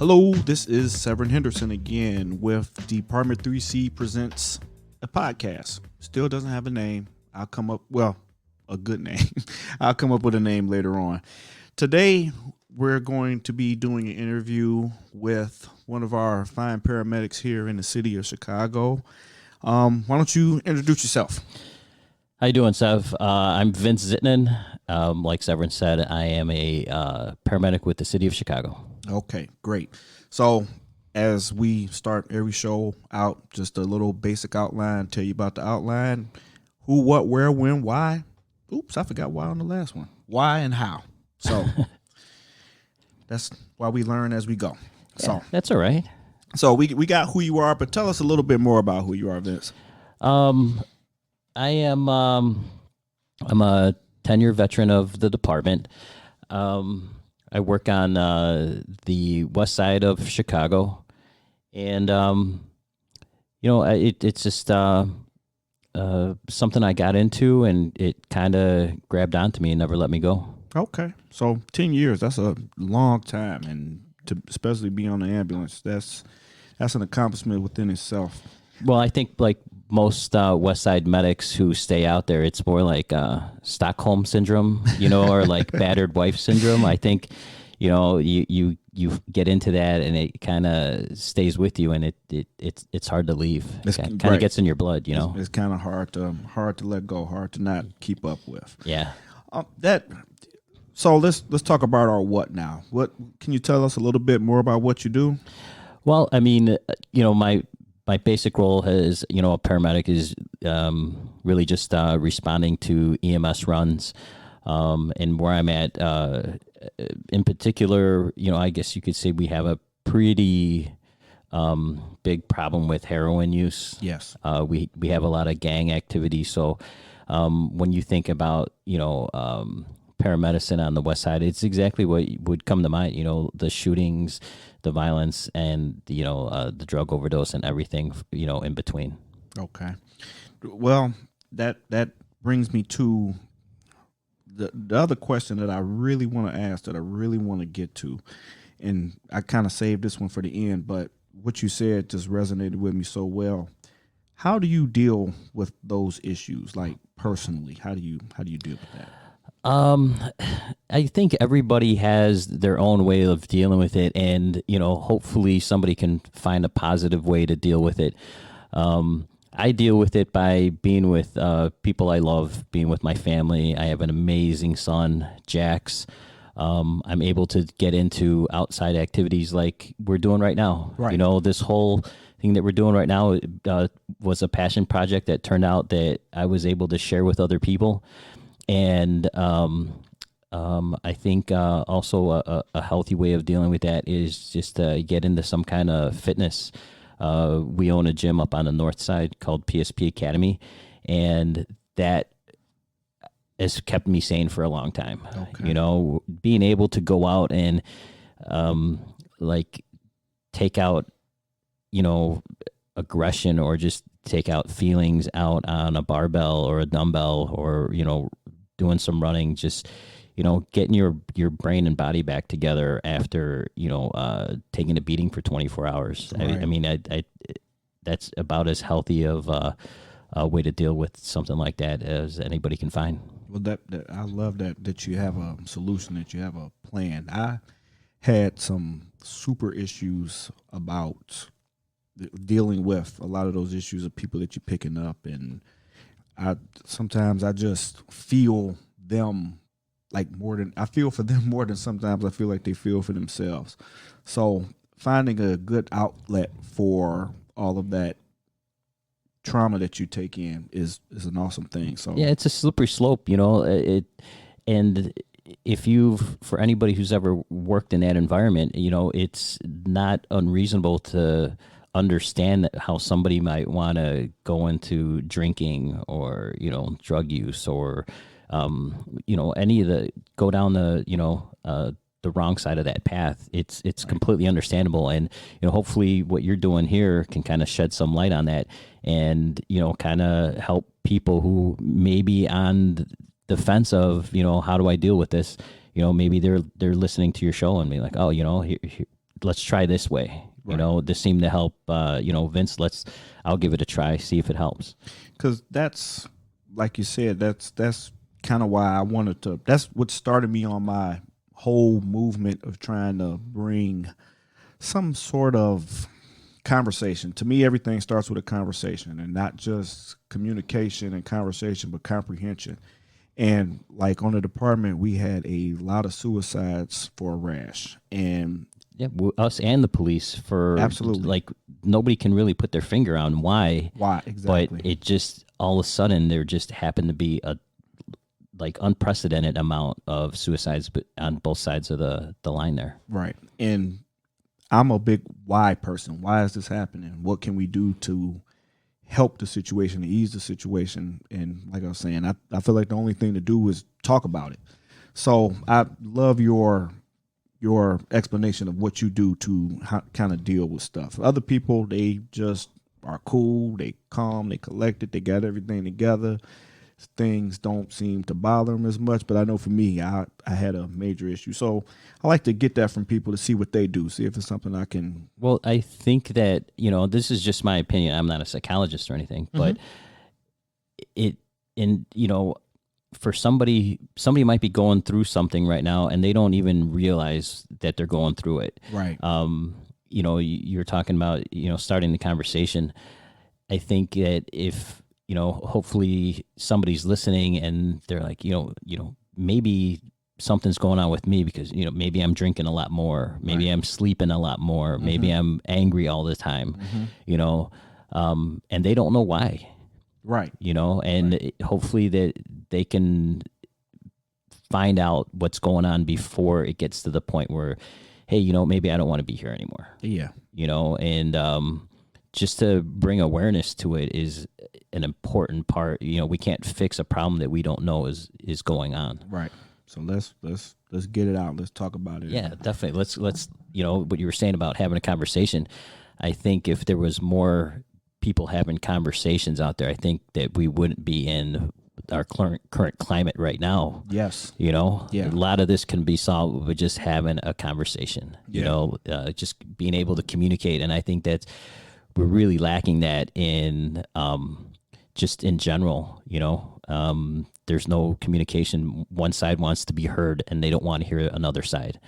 Hello, this is Severen Henderson again with Department 3C Presents a podcast. Still doesn't have a name. I'll come up, a good name. I'll come up with a name later on. Today, we're going to be doing an interview with one of our fine paramedics here in the city of Chicago. Why don't you introduce yourself? How you doing, Sev? I'm Vince Zittnan. Like Severen said, I am a paramedic with the city of Chicago. Okay, great. So as we start every show out, just a little basic outline, tell you about the outline, who, what, where, when, why. Oops, I forgot why on the last one. Why and how. So that's why we learn as we go. Yeah, so that's all right. So we got who you are, but tell us a little bit more about who you are, Vince. I am I'm a 10-year veteran of the department. I work on the west side of Chicago, and it's just something I got into, and it kind of grabbed onto me and never let me go. Okay, so 10 years, that's a long time, and to especially be on the ambulance, that's an accomplishment within itself. Well, I think like most West Side medics who stay out there, it's more like Stockholm syndrome, or like battered wife syndrome. I think, you get into that and it kind of stays with you, and it's hard to leave. It kind of gets in your blood, It's kind of hard to let go, hard to not keep up with. Yeah. So let's talk about our what now. What can you tell us a little bit more about what you do? Well, I mean, my basic role as, a paramedic is really just responding to EMS runs. And where I'm at, in particular, I guess you could say we have a pretty big problem with heroin use. Yes. We have a lot of gang activity. So when you think about, paramedicine on the west side, it's exactly what would come to mind, the shootings, the violence, and the drug overdose and everything in between. Okay. Well, that brings me to the other question that I really want to ask, that I really want to get to, and I kind of saved this one for the end, but what you said just resonated with me so well. How do you deal with those issues, like personally? How do you deal with that? I think everybody has their own way of dealing with it, and hopefully somebody can find a positive way to deal with it. I deal with it by being with people I love, being with my family. I have an amazing son, Jax. I'm able to get into outside activities like we're doing right now. Right. This whole thing that we're doing right now was a passion project that turned out that I was able to share with other people. And I think also a healthy way of dealing with that is just to get into some kind of fitness. We own a gym up on the north side called PSP Academy, and that has kept me sane for a long time. Okay. Being able to go out and take out, aggression, or just take out feelings out on a barbell or a dumbbell, or, doing some running, just, getting your brain and body back together after, taking a beating for 24 hours. Right. I mean, I that's about as healthy of a way to deal with something like that as anybody can find. Well, that I love that you have a solution, that you have a plan. I had some super issues about dealing with a lot of those issues of people that you're picking up, and sometimes I just feel them I feel for them more than sometimes I feel like they feel for themselves. So finding a good outlet for all of that trauma that you take in is an awesome thing. So yeah, it's a slippery slope, and for anybody who's ever worked in that environment, it's not unreasonable to understand how somebody might want to go into drinking or, drug use, or, any of go down the wrong side of that path. It's right. Completely understandable. And, hopefully what you're doing here can kind of shed some light on that, and, kind of help people who may be on the fence of, how do I deal with this? Maybe they're listening to your show and be like, oh, let's try this way. You know, this seemed to help. Vince, I'll give it a try, see if it helps. Because that's, like you said, that's kind of why I wanted to. That's what started me on my whole movement of trying to bring some sort of conversation. To me, everything starts with a conversation, and not just communication and conversation, but comprehension. And like on the department, we had a lot of suicides for a rash, and Yeah, us and the police for absolutely, like nobody can really put their finger on why. why exactly. But it just all of a sudden there just happened to be a like unprecedented amount of suicides on both sides of the line there. Right. And I'm a big why person. Why is this happening? What can we do to help the situation, to ease the situation? And like I was saying, I feel like the only thing to do is talk about it. So I love your explanation of what you do to kind of deal with stuff. Other people, they just are cool, they calm, they collected, they got everything together. Things don't seem to bother them as much, but I know for me, I had a major issue. So I like to get that from people to see what they do, see if it's something I can. Well, I think that, this is just my opinion. I'm not a psychologist or anything, but for somebody might be going through something right now and they don't even realize that they're going through it. Right. You're talking about, starting the conversation. I think that if, hopefully somebody's listening and they're like, maybe something's going on with me because, maybe I'm drinking a lot more. Maybe I'm sleeping a lot more. Maybe I'm angry all the time, and they don't know why. Right. And hopefully that they can find out what's going on before it gets to the point where, hey, maybe I don't want to be here anymore. Yeah. And just to bring awareness to it is an important part. We can't fix a problem that we don't know is going on. Right. So let's get it out. Let's talk about it. Yeah, definitely. Let's what you were saying about having a conversation. I think if there was more people having conversations out there, I think that we wouldn't be in our current climate right now. Yes. Yeah. A lot of this can be solved with just having a conversation, just being able to communicate. And I think that we're really lacking that in just in general, there's no communication. One side wants to be heard and they don't want to hear another side.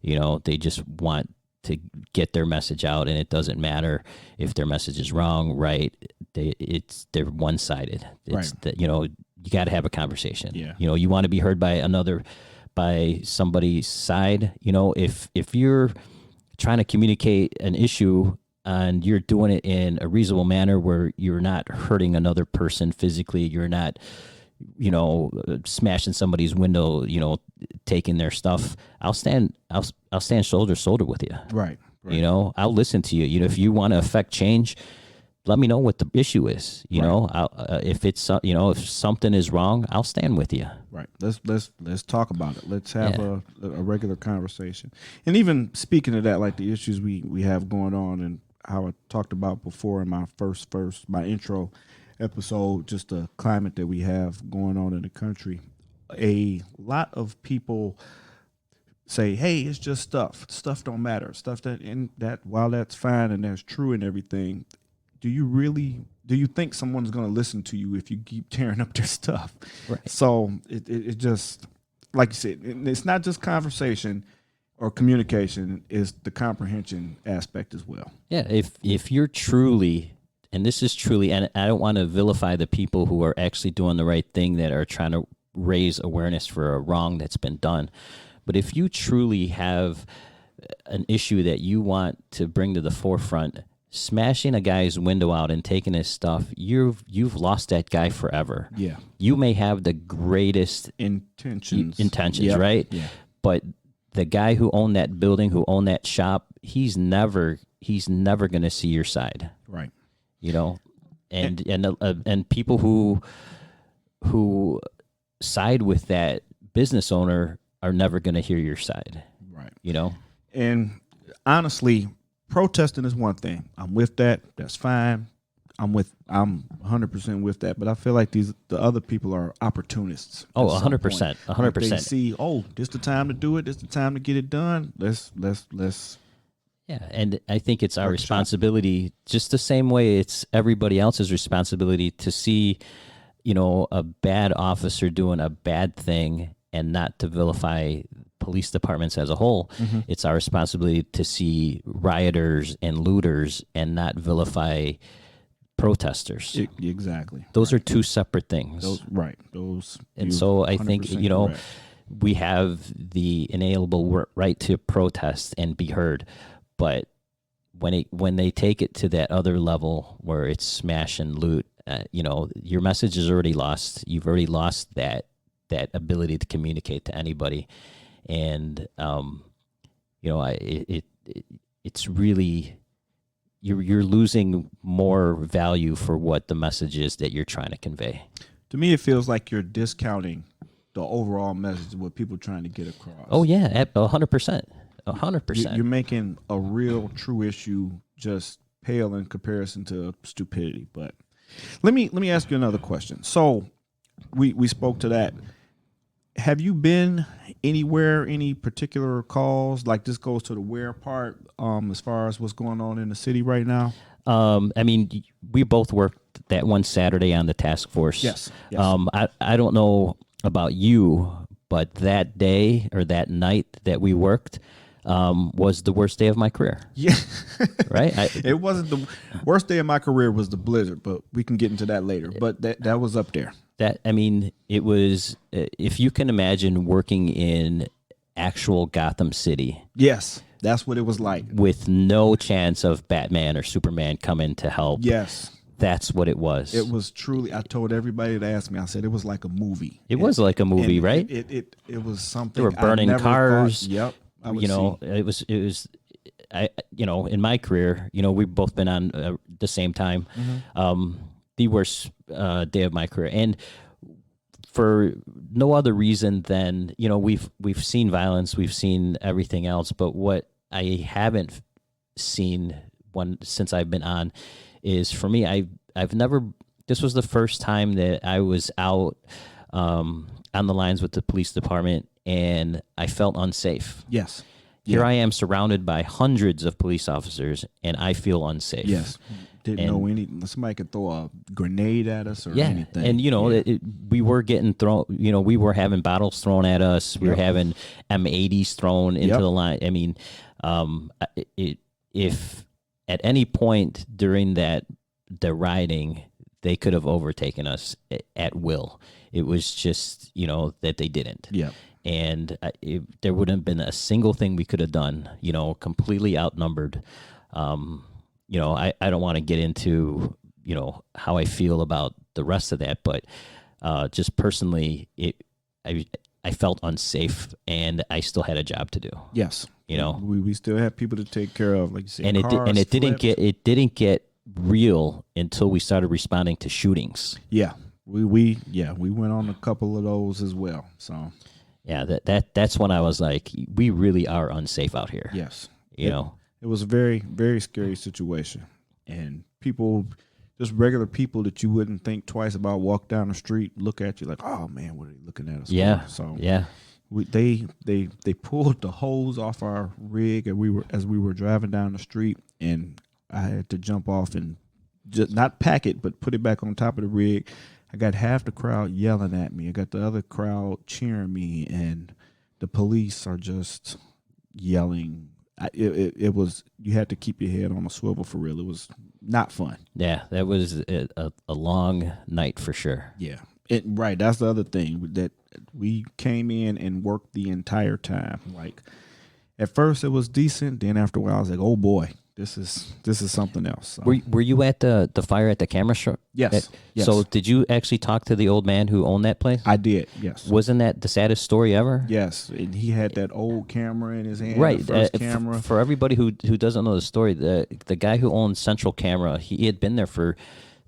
They just want to get their message out, and it doesn't matter if their message is wrong, right? They're one-sided. It's right. that, you got to have a conversation. Yeah. You want to be heard by somebody's side. If you're trying to communicate an issue and you're doing it in a reasonable manner where you're not hurting another person physically, you're not smashing somebody's window, taking their stuff, I'll stand shoulder to shoulder with you. Right. I'll listen to you. If you want to affect change, let me know what the issue is. If it's if something is wrong, I'll stand with you. Right. Let's talk about it. Let's have a regular conversation. And even speaking of that, like the issues we have going on and how I talked about before in my my intro episode, just the climate that we have going on in the country. A lot of people say, hey, it's just stuff don't matter, stuff that while that's fine and that's true and everything, do you think someone's going to listen to you if you keep tearing up their stuff? Right. So it just, like you said, it's not just conversation or communication, is the comprehension aspect as well. Yeah, if you're truly, and this is truly, and I don't want to vilify the people who are actually doing the right thing, that are trying to raise awareness for a wrong that's been done. But if you truly have an issue that you want to bring to the forefront, smashing a guy's window out and taking his stuff, you've lost that guy forever. Yeah. You may have the greatest intentions, yep. Right? Yeah. But the guy who owned that building, who owned that shop, he's never going to see your side. Right. And people who side with that business owner are never going to hear your side. Right. And honestly, protesting is one thing. I'm with that. That's fine. I'm 100% with that. But I feel like the other people are opportunists. Oh, 100%. 100%. They see, this the time to do it. This the time to get it done. Let's Yeah, and I think it's our Workshop. responsibility, just the same way it's everybody else's responsibility to see, a bad officer doing a bad thing and not to vilify police departments as a whole. Mm-hmm. It's our responsibility to see rioters and looters and not vilify protesters. Exactly. Those are two separate things. Those. And so I think, 100% correct. we have the inalienable right to protest and be heard. But when they take it to that other level where it's smash and loot, your message is already lost. You've already lost that ability to communicate to anybody, and it's really you're losing more value for what the message is that you're trying to convey. To me, it feels like you're discounting the overall message of what people are trying to get across. Oh yeah, 100%. 100%. You're making a real, true issue just pale in comparison to stupidity. But let me ask you another question. So we spoke to that. Have you been anywhere, any particular calls? Like this goes to the where part, as far as what's going on in the city right now? I mean, we both worked that one Saturday on the task force. Yes. I don't know about you, but that day or that night that we worked was the worst day of my career. Yeah. Right? It wasn't the worst day of my career was the blizzard, but we can get into that later. But that was up there. It was, if you can imagine working in actual Gotham City. Yes, that's what it was like. With no chance of Batman or Superman coming to help. Yes. That's what it was. It was truly, I told everybody that asked me, I said it was like a movie. It was like a movie, right? It was something. They were burning cars. Thought, yep. It was, in my career, we've both been on the same time. Mm-hmm. The worst day of my career, and for no other reason than we've seen violence, we've seen everything else, but what I haven't seen since I've been on is, for me, I've never. This was the first time that I was out on the lines with the police department, and I felt unsafe. Yes. Here I am surrounded by hundreds of police officers, and I feel unsafe. Yes. Didn't know somebody could throw a grenade at us or anything. And we were getting thrown. We were having bottles thrown at us. We were having M80s thrown into the line. I mean, if at any point during the rioting they could have overtaken us at will, it was just that they didn't. Yeah. And there wouldn't have been a single thing we could have done. Completely outnumbered. I don't want to get into, how I feel about the rest of that, but just personally, I felt unsafe, and I still had a job to do. Yes. We still have people to take care of, like you said. And it didn't get real until we started responding to shootings. Yeah. We went on a couple of those as well. So yeah, that's when I was like, we really are unsafe out here. Yes. It was a very, very scary situation. And people, just regular people that you wouldn't think twice about, walk down the street, look at you like, oh man, what are they looking at us for? So they pulled the hose off our rig as we were driving down the street, and I had to jump off and just not pack it, but put it back on top of the rig. I got half the crowd yelling at me. I got the other crowd cheering me, and the police are just yelling. It was, you had to keep your head on a swivel for real. It was not fun. Yeah, that was a long night for sure. Yeah, right. That's the other thing, that we came in and worked the entire time. Like at first it was decent, then after a while I was like, oh boy, this is something else. So. Were you at the fire at the camera shop? Yes. Yes. So did you actually talk to the old man who owned that place? I did. Yes. Wasn't that the saddest story ever? Yes, and he had that old camera in his hand. Right. The first camera. For everybody who doesn't know the story, the guy who owned Central Camera, he had been there for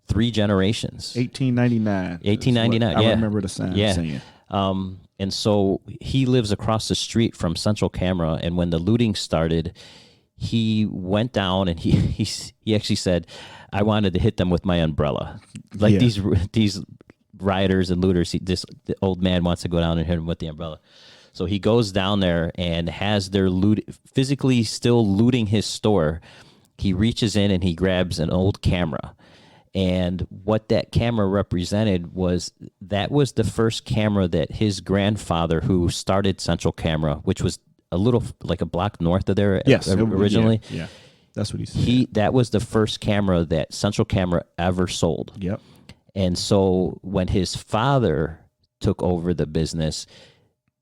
3 generations. 1899. 1899. I remember the sign saying. And so he lives across the street from Central Camera, and when the looting started, he went down and he actually said, I wanted to hit them with my umbrella. Like these rioters and looters, the old man wants to go down and hit them with the umbrella. So he goes down there and has their physically still looting his store. He reaches in and he grabs an old camera. And what that camera represented was the first camera that his grandfather, who started Central Camera, which was a little like a block north of there originally. Yeah, that's what he said. That was the first camera that Central Camera ever sold. Yep. And so when his father took over the business,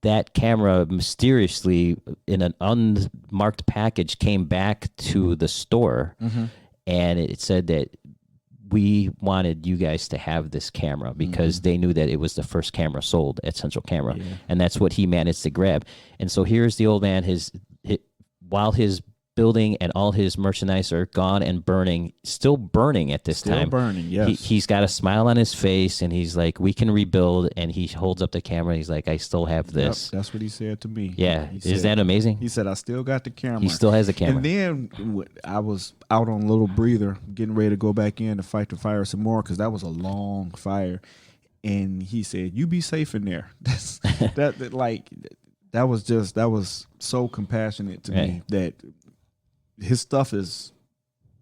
that camera mysteriously in an unmarked package came back to the store, and it said that we wanted you guys to have this camera because they knew that it was the first camera sold at Central Camera, and that's what he managed to grab. And so here's the old man, while his building and all his merchandise are gone and burning, still burning at this time. Still burning, yes. He's got a smile on his face, and he's like, we can rebuild, and he holds up the camera, and he's like, I still have this. Yep, that's what he said to me. Yeah. Is that amazing? He said, I still got the camera. He still has the camera. And then I was out on a little breather, getting ready to go back in to fight the fire some more because that was a long fire. And he said, you be safe in there. That was so compassionate to me that his stuff is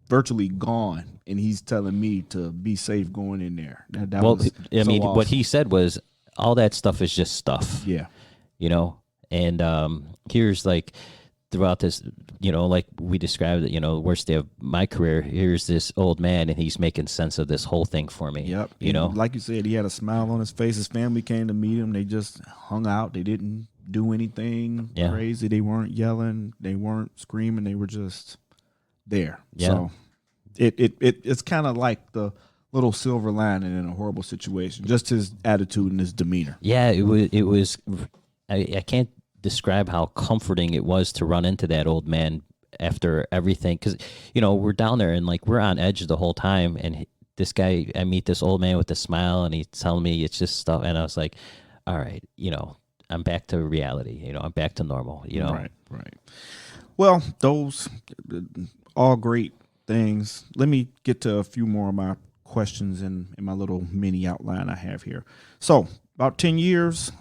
virtually gone, and he's telling me to be safe going in there. Awesome. What he said was all that stuff is just stuff. Yeah. And here's like throughout this, like we described it, the worst day of my career, here's this old man, and he's making sense of this whole thing for me. Yep. Like you said, he had a smile on his face. His family came to meet him. They just hung out. They didn't do anything crazy. They weren't yelling. They weren't screaming. They were just there. Yeah. So it's kind of like the little silver lining in a horrible situation, just his attitude and his demeanor. Yeah, it was I can't describe how comforting it was to run into that old man after everything, because we're down there and like we're on edge the whole time, and this guy, I meet this old man with a smile, and he's telling me it's just stuff, and I was like, all right, I'm back to reality. I'm back to normal. Right. Well, those all great things. Let me get to a few more of my questions in my little mini outline I have here. So, about 10 years.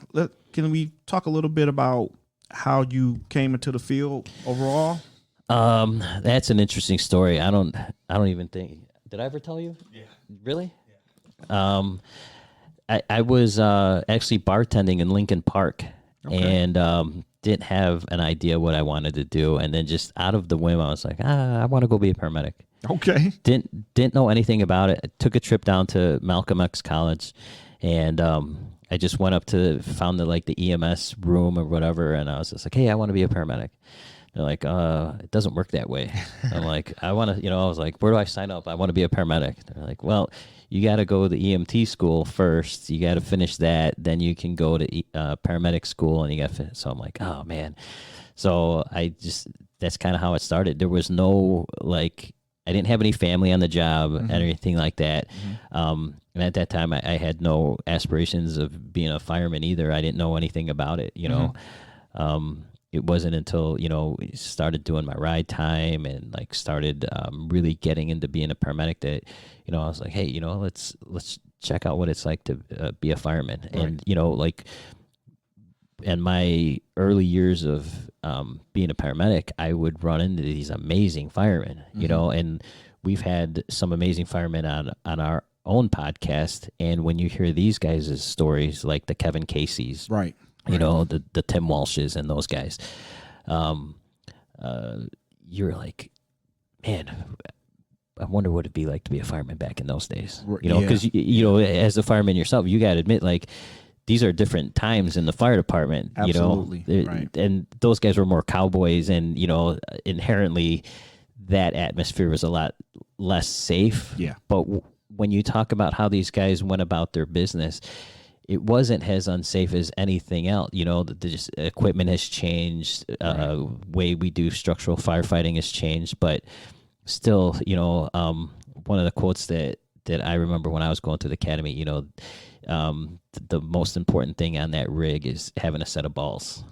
Can we talk a little bit about how you came into the field overall? That's an interesting story. I don't even think. Did I ever tell you? Yeah. Really? Yeah. I was actually bartending in Lincoln Park, and didn't have an idea what I wanted to do, and then just out of the whim, I was like, I want to go be a paramedic. Okay. Didn't know anything about it. I took a trip down to Malcolm X College, and I just went up found the EMS room or whatever, and I was just like, hey, I want to be a paramedic. They're like, it doesn't work that way. I'm like, I want to, I was like, where do I sign up? I want to be a paramedic. They're like, well, you got to go to the EMT school first. You got to finish that. Then you can go to paramedic school, and you got to finish. So I'm like, oh, man. So that's kind of how it started. There was no, I didn't have any family on the job and anything like that. And at that time, I had no aspirations of being a fireman either. I didn't know anything about it, It wasn't until, started doing my ride time and started really getting into being a paramedic that, I was like, hey, let's check out what it's like to be a fireman. Right. And, in my early years of being a paramedic, I would run into these amazing firemen, and we've had some amazing firemen on our own podcast. And when you hear these guys' stories, like the Kevin Caseys, right. The Tim Walshes and those guys, you're like, man, I wonder what it'd be like to be a fireman back in those days. Because as a fireman yourself, you got to admit, these are different times in the fire department. Absolutely, right. And those guys were more cowboys, and inherently, that atmosphere was a lot less safe. Yeah. But when you talk about how these guys went about their business, it wasn't as unsafe as anything else. The equipment has changed. Way we do structural firefighting has changed. But still, one of the quotes that I remember when I was going through the academy, the most important thing on that rig is having a set of balls.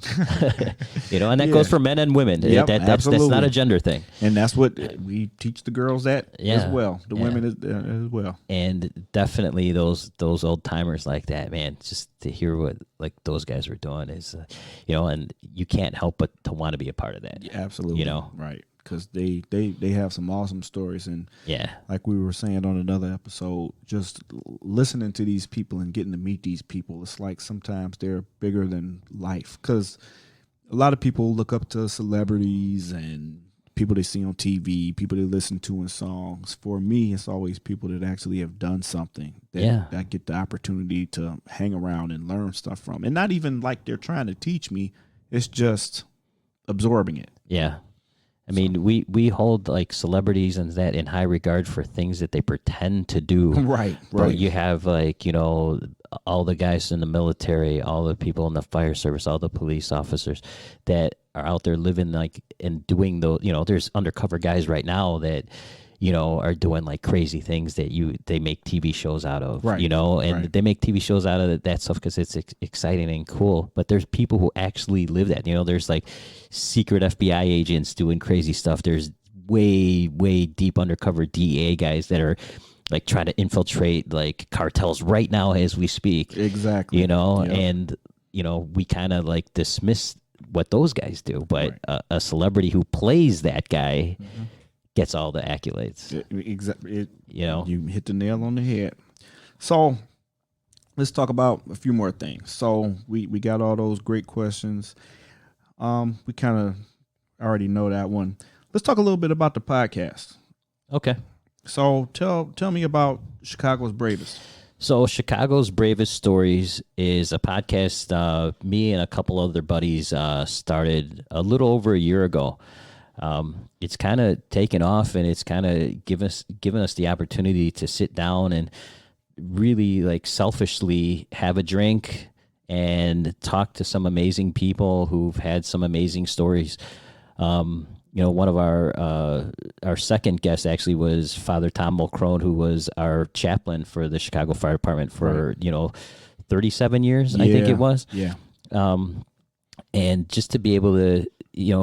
And that goes for men and women. Yep, That's absolutely. not a gender thing. And that's what we teach the girls as well. The women as well. And definitely those old timers like that, man, just to hear what like those guys were doing is, and you can't help but to want to be a part of that. Yeah, absolutely. Right. Because they have some awesome stories. And like we were saying on another episode, just listening to these people and getting to meet these people, it's like sometimes they're bigger than life. Because a lot of people look up to celebrities and people they see on TV, people they listen to in songs. For me, it's always people that actually have done something that get the opportunity to hang around and learn stuff from. And not even like they're trying to teach me. It's just absorbing it. Yeah. I mean, we hold like celebrities and that in high regard for things that they pretend to do. Right. But you have like, all the guys in the military, all the people in the fire service, all the police officers that are out there living like and doing those, there's undercover guys right now that, are doing like crazy things that they make TV shows out of, right. And they make TV shows out of that stuff because it's exciting and cool. But there's people who actually live that, there's like secret FBI agents doing crazy stuff. There's way, way deep undercover DEA guys that are like trying to infiltrate like cartels right now as we speak. Exactly. And, we kind of like dismiss what those guys do. But a celebrity who plays that guy gets all the accolades. Exactly. You hit the nail on the head. So let's talk about a few more things. So we got all those great questions. We kind of already know that one. Let's talk a little bit about the podcast. Okay. So tell me about Chicago's Bravest. So Chicago's Bravest Stories is a podcast me and a couple other buddies started a little over a year ago. It's kind of taken off, and it's kind of given us the opportunity to sit down and really like selfishly have a drink and talk to some amazing people who've had some amazing stories. One of our second guest actually was Father Tom Mulcrone, who was our chaplain for the Chicago Fire Department for 37 years, I think it was. Yeah. And just to be able to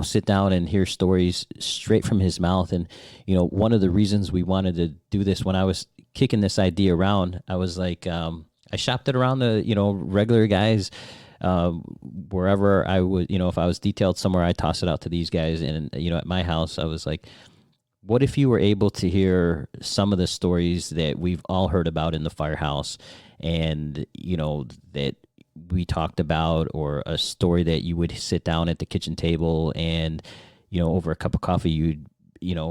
sit down and hear stories straight from his mouth. And, one of the reasons we wanted to do this, when I was kicking this idea around, I was like, I shopped it around the, regular guys, wherever I would, if I was detailed somewhere, I toss it out to these guys. And, at my house, I was like, what if you were able to hear some of the stories that we've all heard about in the firehouse and, that we talked about, or a story that you would sit down at the kitchen table and, over a cup of coffee, you'd,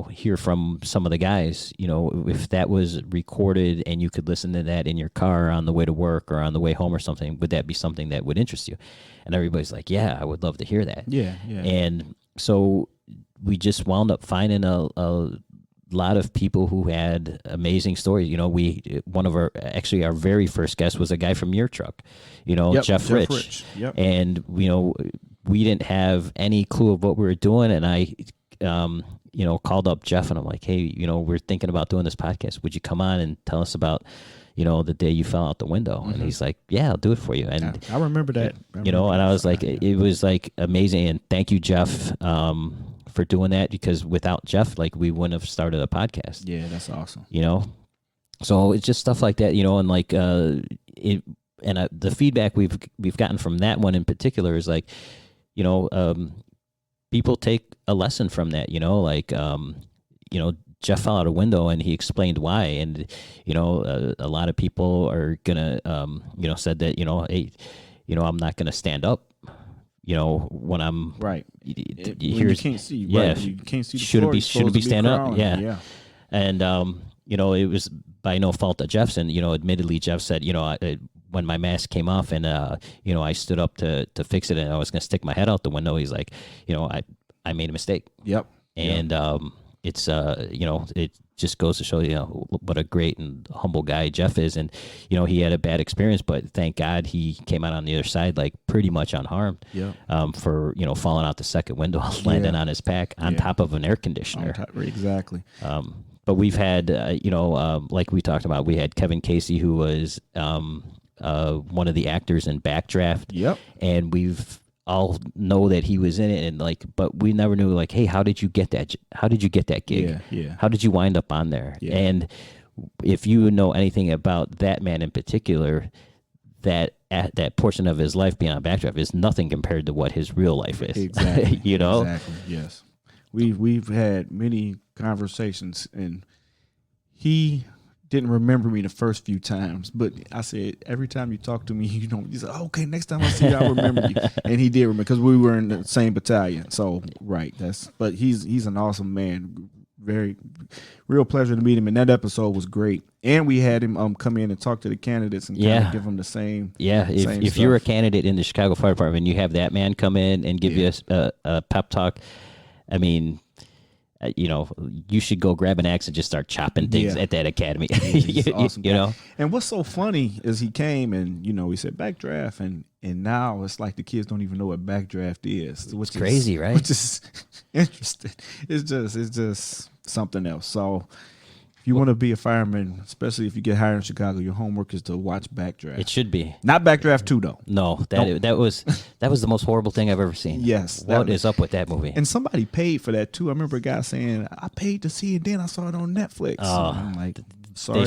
hear from some of the guys, if that was recorded and you could listen to that in your car on the way to work or on the way home or something, would that be something that would interest you? And everybody's like, yeah, I would love to hear that. Yeah. And so we just wound up finding a lot of people who had amazing stories. One of our very first guest was a guy from Your Truck, Jeff Rich. Yep. And, we didn't have any clue of what we were doing. And I, called up Jeff and I'm like, hey, we're thinking about doing this podcast. Would you come on and tell us about, the day you fell out the window? And he's like, yeah, I'll do it for you. And I remember that. and I was like, it was like amazing. And thank you, Jeff, for doing that, because without Jeff, like, we wouldn't have started a podcast. Yeah, that's awesome. So it's just stuff like that, and like the feedback we've gotten from that one in particular is like, people take a lesson from that. Jeff fell out a window and he explained why, and a lot of people are gonna said that hey, I'm not gonna stand up. When I'm right. You can't see. Yeah, right. You can't see. Shouldn't be standing up. Crawling. Yeah. And it was by no fault of Jeff's. And admittedly, Jeff said, when my mask came off and I stood up to fix it and I was going to stick my head out the window, he's like, I made a mistake. Yep. And it's it just goes to show what a great and humble guy Jeff is. And he had a bad experience, but thank God he came out on the other side like pretty much unharmed. Yeah. For falling out the second window, landing on his back on top of an air conditioner. Exactly. But we've had like we talked about, we had Kevin Casey, who was one of the actors in Backdraft. Yep. And we've all know that he was in it, and like, but we never knew, like, hey, how did you get that? How did you get that gig? Yeah. How did you wind up on there? Yeah. And if you know anything about that man in particular, that portion of his life beyond Backdraft is nothing compared to what his real life is. Exactly. You know? Exactly. Yes. We've had many conversations, and he didn't remember me the first few times, but I said, every time you talk to me, you know, he said, okay, next time I see you, I'll remember you. And he did remember, because we were in the same battalion. So, right. But he's an awesome man. Very real pleasure to meet him. And that episode was great. And we had him come in and talk to the candidates and kind of give them the same. Yeah. If you're a candidate in the Chicago Fire Department and you have that man come in and give you a pep talk, I mean, you know, you should go grab an axe and just start chopping things at that academy. He's awesome. You know, and what's so funny is he came and, you know, he said Backdraft, and now it's like the kids don't even know what Backdraft is, which is crazy, right? Which is interesting. It's just something else. So if you want to be a fireman, especially if you get hired in Chicago, your homework is to watch Backdraft. It should be. Not Backdraft 2, though. No, that was the most horrible thing I've ever seen. Yes. What is up with that movie? And somebody paid for that, too. I remember a guy saying, I paid to see it, then I saw it on Netflix. Oh, and I'm like, sorry.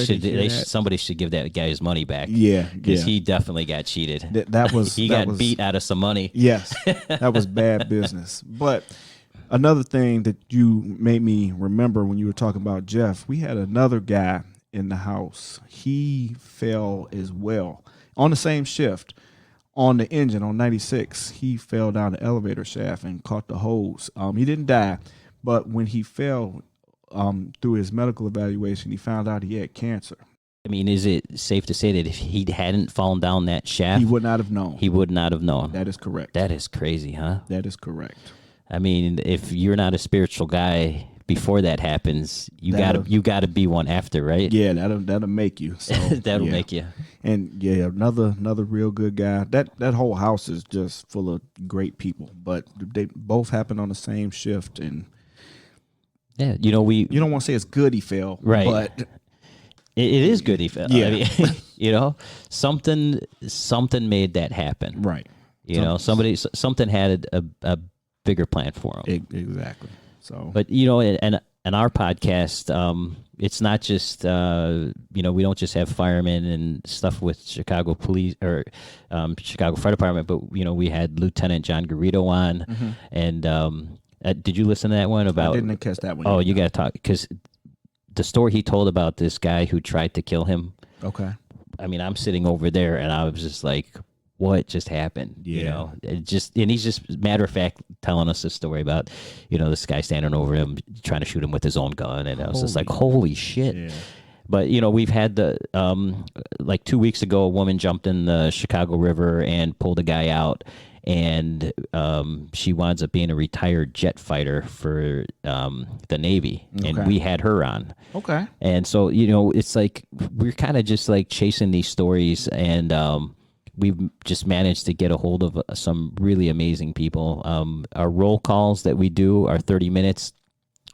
Somebody should give that guy his money back. Yeah. Because he definitely got cheated. That was he got beat out of some money. Yes. That was bad business. But another thing that you made me remember when you were talking about Jeff, we had another guy in the house. He fell as well on the same shift on the engine on 96. He fell down the elevator shaft and caught the hose. He didn't die, but when he fell through his medical evaluation, he found out he had cancer. I mean, is it safe to say that if he hadn't fallen down that shaft, he would not have known? He would not have known. That is correct. That is crazy, huh? That is correct. I mean, if you're not a spiritual guy before that happens, you gotta be one after, right? Yeah, that'll make you. So, that'll make you. And another real good guy. That whole house is just full of great people. But they both happened on the same shift, and yeah, you know, you don't want to say it's good he fell, right? But it is good he fell. Yeah, I mean, you know, something made that happen, right? You know, something had a bigger plan for him. Exactly. So, but you know, and our podcast, it's not just you know, we don't just have firemen and stuff with Chicago Police or Chicago Fire Department, but you know, we had Lieutenant John Garrido on, and did you listen to that one about? I didn't catch that one. Oh, you got to talk, because the story he told about this guy who tried to kill him. Okay. I mean, I'm sitting over there and I was just like, what just happened? Yeah. You know, and he's just matter of fact telling us this story about, you know, this guy standing over him trying to shoot him with his own gun, and I was just like, holy shit. Yeah. But you know, we've had the like 2 weeks ago, a woman jumped in the Chicago River and pulled a guy out, and she winds up being a retired jet fighter for the Navy, and we had her on. Okay. And so, you know, it's like we're kind of just like chasing these stories, and we've just managed to get a hold of some really amazing people. Our roll calls that we do are 30 minutes.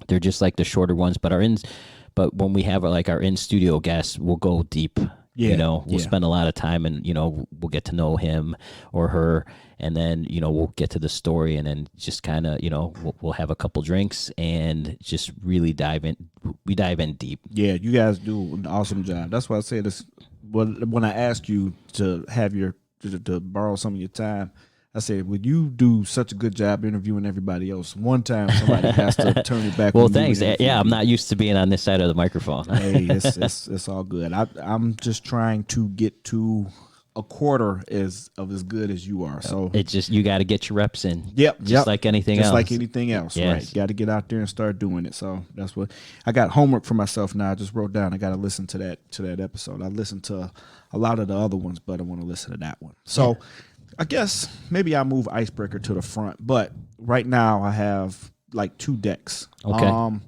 They're just like the shorter ones, but when we have our in-studio guests, we'll go deep. Yeah, you know, we'll spend a lot of time, and, you know, we'll get to know him or her, and then, you know, we'll get to the story, and then just kind of, you know, we'll have a couple drinks and just really dive in. We dive in deep. Yeah, you guys do an awesome job. That's why I say this. When I asked you to have to borrow some of your time, I said, "Would you do such a good job interviewing everybody else? One time somebody has to turn it back." Well, thanks. Yeah, I'm not used to being on this side of the microphone. Hey, it's all good. I'm just trying to get to a quarter as good as you are. So it's just, you got to get your reps in. Yep. Just like anything else. Just like anything else, yes. Right? Got to get out there and start doing it. So that's what I got homework for myself now. I just wrote down. I got to listen to that episode. I listened to a lot of the other ones, but I want to listen to that one. So. Yeah. I guess maybe I'll move Icebreaker to the front, but right now I have like 2 decks. Okay.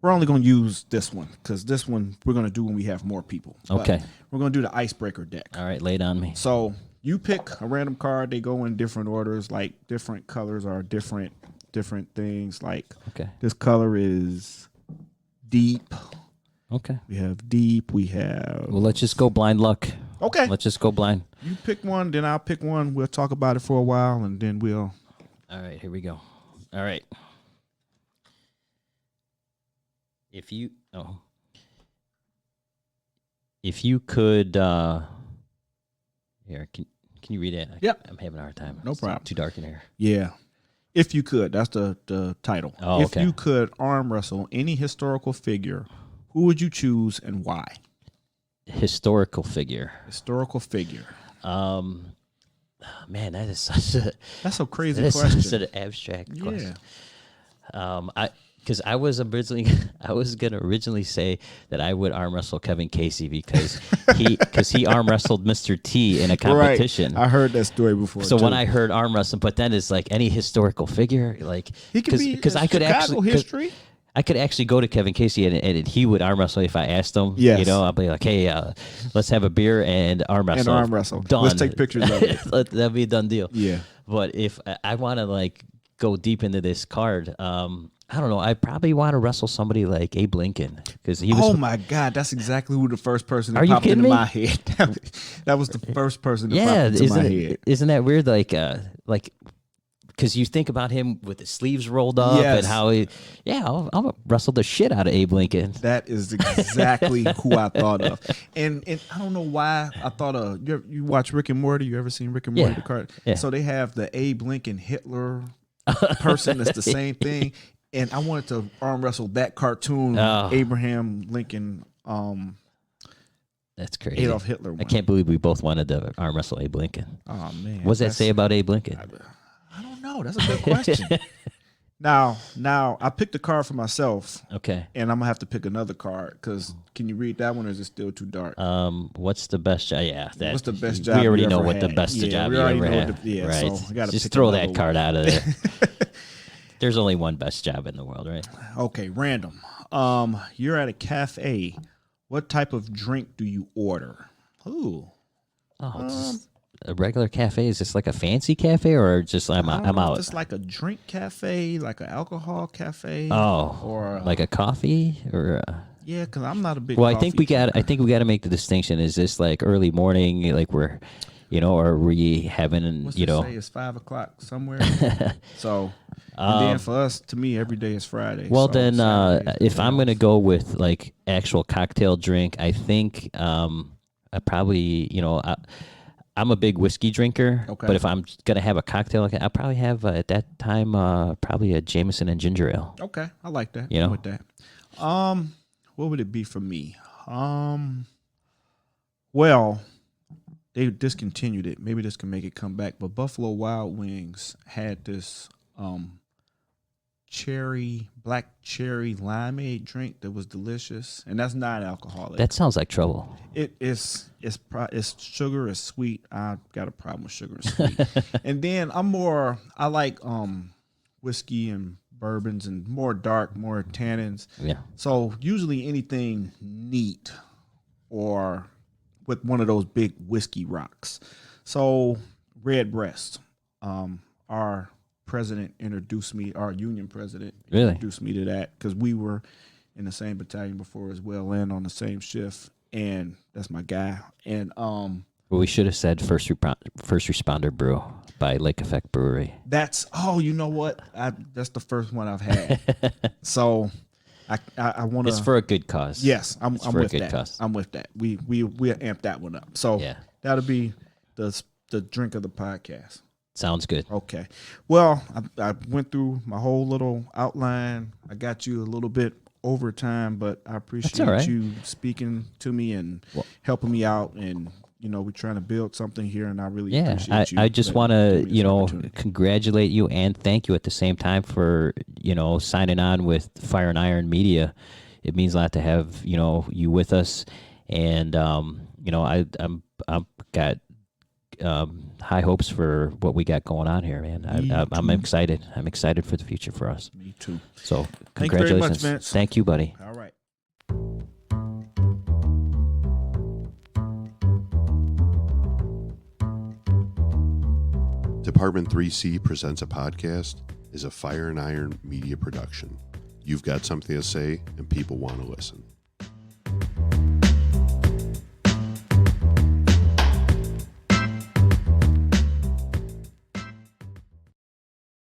We're only going to use this one because this one we're going to do when we have more people. Okay. But we're going to do the Icebreaker deck. All right, lay it on me. So you pick a random card. They go in different orders, like different colors are different things. Like This color is deep. Okay. We have deep. We have. Well, let's just go blind luck. Okay. Let's just go blind. You pick one, then I'll pick one. We'll talk about it for a while, and then we'll. All right, here we go. All right. If you could, here, can you read it? Yep. I'm having a hard time. No It's problem. Too dark in here. Yeah. If you could, that's the title. Oh, if okay. you could arm wrestle any historical figure, who would you choose and why? Historical figure. Historical figure. Man, that is such a That's a crazy that is question. such an abstract Yeah. question. Because I was gonna originally say that I would arm wrestle Kevin Casey because he arm wrestled Mr. T in a competition. Right. I heard that story before. So too. when I heard arm wrestling, but then it's like any historical figure, like he could be because I could Chicago history. I could actually go to Kevin Casey and he would arm wrestle if I asked him. Yes. You know, I'll be like, hey, let's have a beer and arm wrestle. And arm wrestle. Done. Let's take pictures of it. That'd be a done deal. Yeah. But if I want to like go deep into this card, I don't know. I probably want to wrestle somebody like Abe Lincoln because he was. Oh my God, that's exactly who the first person that Are you popped kidding into me? my head. That was the first person that Yeah, popped into my head. isn't that weird? Like because you think about him with his sleeves rolled up Yes. and how he, I'll wrestle the shit out of Abe Lincoln. That is exactly who I thought of, and I don't know why I thought of. You watch Rick and Morty? You ever seen Rick and Morty? Yeah. The card. Yeah. So they have the Abe Lincoln Hitler person that's the same thing, and I wanted to arm wrestle that cartoon Oh. Abraham Lincoln, That's crazy. Adolf Hitler one. I can't believe we both wanted to arm wrestle Abe Lincoln. Oh man, What does that that's- say about Abe Lincoln? I don't know. That's a good question. Now I picked a card for myself. Okay. And I'm gonna have to pick another card because can you read that one or is it still too dark? What's the best job? Yeah, What's the best job We already you know ever what the had? best Yeah, job we you already ever know what had. the- yeah, right. so I gotta Just pick throw another that card out of there. There's only one best job in the world, right? Okay, random. You're at a cafe. What type of drink do you order? Ooh, Oh, it's just a regular cafe. Is this like a fancy cafe or just I'm I don't know if out? It's like a drink cafe, like an alcohol cafe. Oh, or like a coffee or. Yeah, because I'm not a big. Well, I think coffee drinker. I think we got to make the distinction. Is this like early morning, like we're, or are we having, What's it say? It's 5 o'clock somewhere. So, and then for us, to me, every day is Friday. Well, so then, Saturday is if I'm gonna go with like actual cocktail drink, I think I probably, I'm a big whiskey drinker. Okay. But if I'm gonna have a cocktail, I'll probably have at that time probably a Jameson and ginger ale. Okay, I like that. You know? I'm with that. What would it be for me? Well, they discontinued it. Maybe this can make it come back. But Buffalo Wild Wings had this black cherry limeade drink that was delicious, and that's not alcoholic. That sounds like trouble. It's sugar is sweet. I got a problem with sugar and sweet. And then I like whiskey and bourbons and more dark, more tannins. Yeah. So usually anything neat or with one of those big whiskey rocks. So Redbreast, our president introduced me, our union president Really? introduced me to that because we were in the same battalion before as well and on the same shift. And that's my guy. And Well, we should have said first responder brew by Lake Effect Brewery. you know what? That's the first one I've had. So I want to. It's for a good cause. Yes, I'm for a with good that. cause. I'm with that. We amp that one up. So Yeah. that'll be the drink of the podcast. Sounds good. Okay. Well, I went through my whole little outline. I got you a little bit over time, but I appreciate all right. you speaking to me and helping me out. And we're trying to build something here, and I really appreciate you. I just want letting to, me this opportunity. congratulate you and thank you at the same time for, signing on with Fire and Iron Media. It means a lot to have, you with us. And, I'm got high hopes for what we got going on here, man. I'm excited. I'm excited for the future for us. Me too. So Thank you very much, congratulations. Vince. Thank you, buddy. All right. Department 3C Presents a Podcast is a Fire and Iron media production. You've got something to say, and people want to listen.